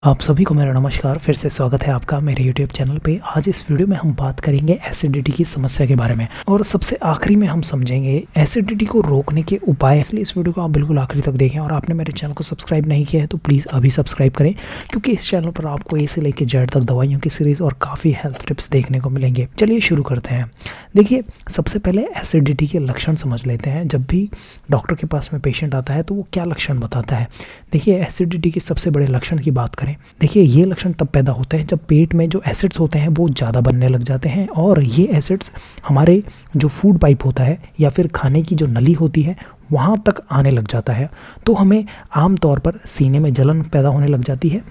आप सभी को मेरा नमस्कार। फिर से स्वागत है आपका मेरे YouTube चैनल पे। आज इस वीडियो में हम बात करेंगे एसिडिटी की समस्या के बारे में और सबसे आखिरी में हम समझेंगे एसिडिटी को रोकने के उपाय। इसलिए इस वीडियो को आप बिल्कुल आखिरी तक देखें और आपने मेरे चैनल को सब्सक्राइब नहीं किया है तो प्लीज़ अभी सब्सक्राइब करें, क्योंकि इस चैनल पर आपको ए से लेकर जेड तक दवाइयों की सीरीज़ और काफ़ी हेल्थ टिप्स देखने को मिलेंगे। चलिए शुरू करते हैं। देखिए, सबसे पहले एसिडिटी के लक्षण समझ लेते हैं। जब भी डॉक्टर के पास में पेशेंट आता है तो वो क्या लक्षण बताता है। देखिए, एसिडिटी के सबसे बड़े लक्षण की बात करें, देखिए ये लक्षण तब पैदा होते हैं जब पेट में जो एसिड्स होते हैं वो ज़्यादा बनने लग जाते हैं और ये एसिड्स हमारे जो फूड पाइप होता है या फिर खाने की जो नली होती है वहाँ तक आने लग जाता है। तो हमें आम तौर पर सीने में जलन पैदा होने लग जाती है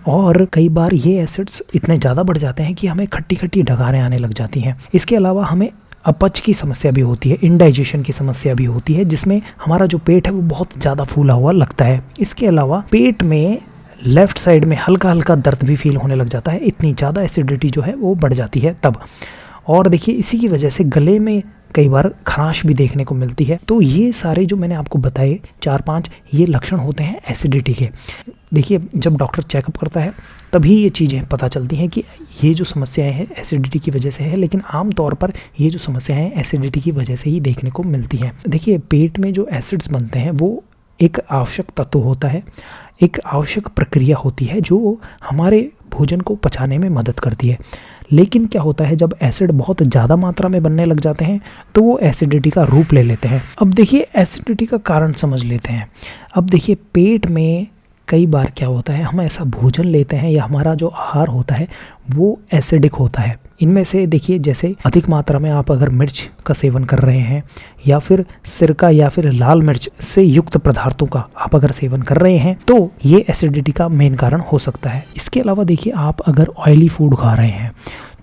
और कई बार ये एसिड्स इतने ज़्यादा बढ़ जाते हैं कि हमें खट्टी खट्टी डगारें आने लग जाती हैं। इसके अलावा हमें अपच की समस्या भी होती है, इंडाइजेशन की समस्या भी होती है, जिसमें हमारा जो पेट है वो बहुत ज़्यादा फूला हुआ लगता है। इसके अलावा पेट में लेफ़्ट साइड में हल्का हल्का दर्द भी फील होने लग जाता है, इतनी ज़्यादा एसिडिटी जो है वो बढ़ जाती है तब। और देखिए, इसी की वजह से गले में कई बार खराश भी देखने को मिलती है। तो ये सारे जो मैंने आपको बताए 4-5 ये लक्षण होते हैं एसिडिटी के। देखिए, जब डॉक्टर चेकअप करता है तभी ये चीज़ें पता चलती हैं कि ये जो समस्याएं हैं एसिडिटी की वजह से है, लेकिन आम तौर पर ये जो समस्याएं हैं एसिडिटी की वजह से ही देखने को मिलती हैं। देखिए, पेट में जो एसिड्स बनते हैं वो एक आवश्यक तत्व होता है, एक आवश्यक प्रक्रिया होती है जो हमारे भोजन को पचाने में मदद करती है। लेकिन क्या होता है, जब एसिड बहुत ज़्यादा मात्रा में बनने लग जाते हैं तो वो एसिडिटी का रूप ले लेते हैं। अब देखिए, एसिडिटी का कारण समझ लेते हैं। अब देखिए, पेट में कई बार क्या होता है, हम ऐसा भोजन लेते हैं या हमारा जो आहार होता है वो एसिडिक होता है। इनमें से देखिए, जैसे अधिक मात्रा में आप अगर मिर्च का सेवन कर रहे हैं या फिर सिरका या फिर लाल मिर्च से युक्त पदार्थों का आप अगर सेवन कर रहे हैं तो ये एसिडिटी का मेन कारण हो सकता है। इसके अलावा देखिए, आप अगर ऑयली फूड खा रहे हैं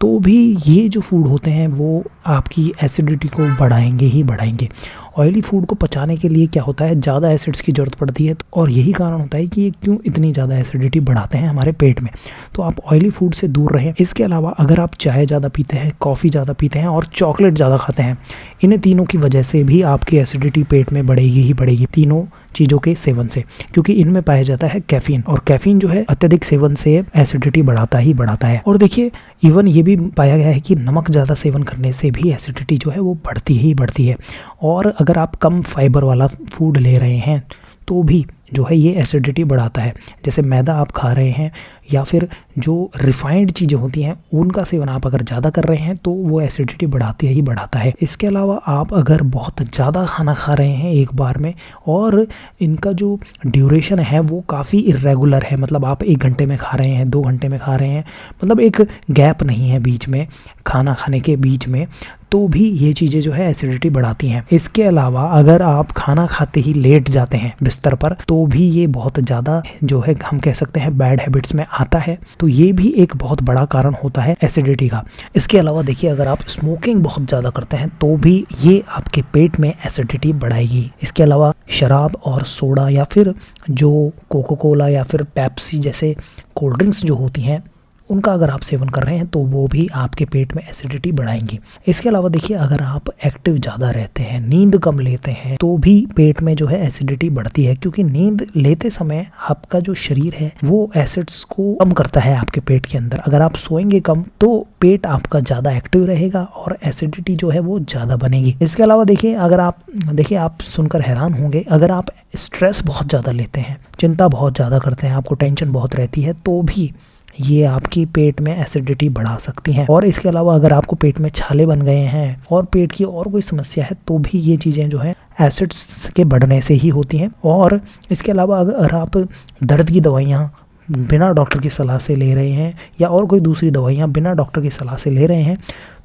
तो भी ये जो फूड होते हैं वो आपकी एसिडिटी को बढ़ाएंगे ही बढ़ाएंगे। ऑयली फूड को पचाने के लिए क्या होता है, ज़्यादा एसिड्स की ज़रूरत पड़ती है और यही कारण होता है कि ये क्यों इतनी ज़्यादा एसिडिटी बढ़ाते हैं हमारे पेट में। तो आप ऑयली फूड से दूर रहें। इसके अलावा अगर आप चाय ज़्यादा पीते हैं, कॉफ़ी ज़्यादा पीते हैं और चॉकलेट ज़्यादा खाते हैं, इन तीनों की वजह से भी आपकी एसिडिटी पेट में बढ़ेगी ही बढ़ेगी, तीनों चीज़ों के सेवन से, क्योंकि इनमें पाया जाता है कैफीन और कैफीन जो है अत्यधिक सेवन से एसिडिटी बढ़ाता ही बढ़ाता है। और देखिए, इवन ये भी पाया गया है कि नमक ज़्यादा सेवन करने से भी एसिडिटी जो है वो बढ़ती ही बढ़ती है। और अगर आप कम फाइबर वाला फूड ले रहे हैं तो भी जो है ये एसिडिटी बढ़ाता है। जैसे मैदा आप खा रहे हैं या फिर जो रिफाइंड चीज़ें होती हैं उनका सेवन आप अगर ज़्यादा कर रहे हैं तो वो एसिडिटी बढ़ाती ही बढ़ाता है। इसके अलावा आप अगर बहुत ज़्यादा खाना खा रहे हैं एक बार में और इनका जो ड्यूरेशन है वो काफ़ी इर्रेगुलर है, मतलब आप 1 घंटे में खा रहे हैं, 2 घंटे में खा रहे हैं, मतलब एक गैप नहीं है बीच में खाना खाने के बीच में, तो भी ये चीज़ें जो है एसिडिटी बढ़ाती हैं। इसके अलावा अगर आप खाना खाते ही लेट जाते हैं बिस्तर पर तो भी ये बहुत ज़्यादा जो है हम कह सकते हैं बैड हैबिट्स में आता है, तो ये भी एक बहुत बड़ा कारण होता है एसिडिटी का। इसके अलावा देखिए, अगर आप स्मोकिंग बहुत ज़्यादा करते हैं तो भी ये आपके पेट में एसिडिटी बढ़ाएगी। इसके अलावा शराब और सोडा या फिर जो कोका कोला या फिर पेप्सी जैसे कोल्ड ड्रिंक्स जो होती हैं उनका अगर आप सेवन कर रहे हैं तो वो भी आपके पेट में एसिडिटी बढ़ाएंगी। इसके अलावा देखिए, अगर आप एक्टिव ज़्यादा रहते हैं, नींद कम लेते हैं तो भी पेट में जो है एसिडिटी बढ़ती है, क्योंकि नींद लेते समय आपका जो शरीर है वो एसिड्स को कम करता है आपके पेट के अंदर। अगर आप सोएंगे कम तो पेट आपका ज़्यादा एक्टिव रहेगा और एसिडिटी जो है वो ज़्यादा बनेगी। इसके अलावा देखिए, अगर आप सुनकर हैरान होंगे, अगर आप स्ट्रेस बहुत ज़्यादा लेते हैं, चिंता बहुत ज़्यादा करते हैं, आपको टेंशन बहुत रहती है तो भी ये आपकी पेट में एसिडिटी बढ़ा सकती हैं। और इसके अलावा अगर आपको पेट में छाले बन गए हैं और पेट की और कोई समस्या है तो भी ये चीज़ें जो है एसिड्स के बढ़ने से ही होती हैं। और इसके अलावा अगर आप दर्द की दवाइयाँ बिना डॉक्टर की सलाह से ले रहे हैं या और कोई दूसरी दवाइयाँ बिना डॉक्टर की सलाह से ले रहे हैं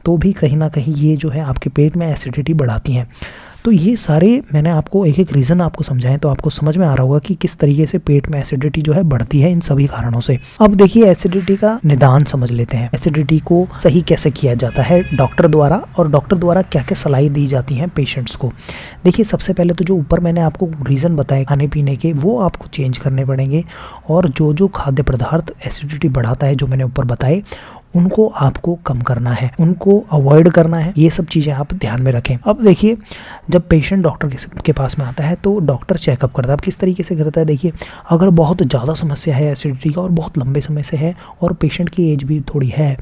तो भी कहीं ना कहीं ये जो है आपके पेट में एसिडिटी बढ़ाती हैं। तो ये सारे मैंने आपको एक एक रीज़न आपको समझाएं तो आपको समझ में आ रहा होगा कि किस तरीके से पेट में एसिडिटी जो है बढ़ती है इन सभी कारणों से। अब देखिए, एसिडिटी का निदान समझ लेते हैं। एसिडिटी को सही कैसे किया जाता है डॉक्टर द्वारा और डॉक्टर द्वारा क्या क्या सलाह दी जाती हैं पेशेंट्स को। देखिए, सबसे पहले तो जो ऊपर मैंने आपको रीज़न बताए खाने पीने के वो आपको चेंज करने पड़ेंगे और जो जो खाद्य पदार्थ एसिडिटी बढ़ाता है जो मैंने ऊपर बताए उनको आपको कम करना है, उनको अवॉइड करना है। ये सब चीज़ें आप ध्यान में रखें। अब देखिए, जब पेशेंट डॉक्टर के पास में आता है तो डॉक्टर चेकअप करता है। अब किस तरीके से करता है, देखिए, अगर बहुत ज़्यादा समस्या है एसिडिटी का और बहुत लंबे समय से है और पेशेंट की एज भी थोड़ी है,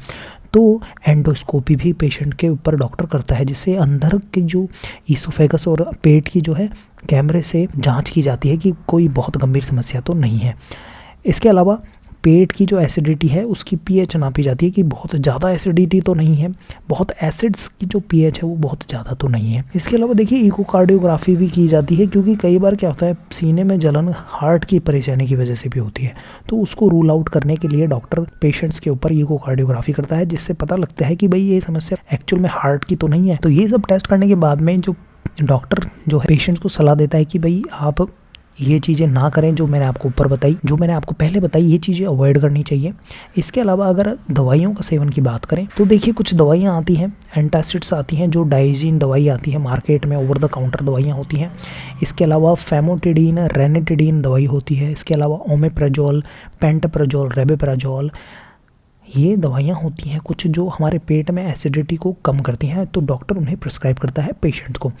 तो एंडोस्कोपी भी पेशेंट के ऊपर डॉक्टर करता है, जिससे अंदर के जो ईसोफेगस और पेट की जो है कैमरे से जांच की जाती है कि कोई बहुत गंभीर समस्या तो नहीं है। इसके अलावा पेट की जो एसिडिटी है उसकी पीएच नापी जाती है कि बहुत ज़्यादा एसिडिटी तो नहीं है, बहुत एसिड्स की जो पीएच है वो बहुत ज़्यादा तो नहीं है। इसके अलावा देखिए, इकोकार्डियोग्राफी भी की जाती है, क्योंकि कई बार क्या होता है, सीने में जलन हार्ट की परेशानी की वजह से भी होती है, तो उसको रूल आउट करने के लिए डॉक्टर पेशेंट्स के ऊपर इकोकार्डियोग्राफी करता है, जिससे पता लगता है कि भाई ये समस्या एक्चुअल में हार्ट की तो नहीं है। तो ये सब टेस्ट करने के बाद में जो डॉक्टर जो है पेशेंट्स को सलाह देता है कि भाई आप ये चीज़ें ना करें, जो मैंने आपको ऊपर बताई, जो मैंने आपको पहले बताई, ये चीज़ें अवॉइड करनी चाहिए। इसके अलावा अगर दवाइयों का सेवन की बात करें तो देखिए, कुछ दवाइयाँ आती हैं, एंटासिड्स आती हैं, जो डाइजीन दवाई आती है मार्केट में, ओवर द काउंटर दवाइयाँ होती हैं। इसके अलावा फेमोटिडीन, रेनिटिडीन दवाई होती है। इसके अलावा ओमेप्राजोल, पेंटाप्राजोल, रेबेप्राजोल, ये दवाइयाँ होती हैं कुछ जो हमारे पेट में एसिडिटी को कम करती हैं, तो डॉक्टर उन्हें प्रिस्क्राइब करता है पेशेंट को।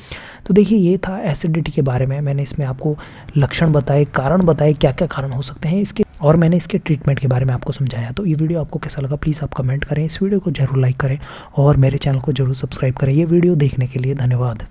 तो देखिए, ये था एसिडिटी के बारे में। मैंने इसमें आपको लक्षण बताए, कारण बताए, क्या क्या कारण हो सकते हैं इसके, और मैंने इसके ट्रीटमेंट के बारे में आपको समझाया। तो ये वीडियो आपको कैसा लगा प्लीज़ आप कमेंट करें, इस वीडियो को जरूर लाइक करें और मेरे चैनल को जरूर सब्सक्राइब करें। ये वीडियो देखने के लिए धन्यवाद।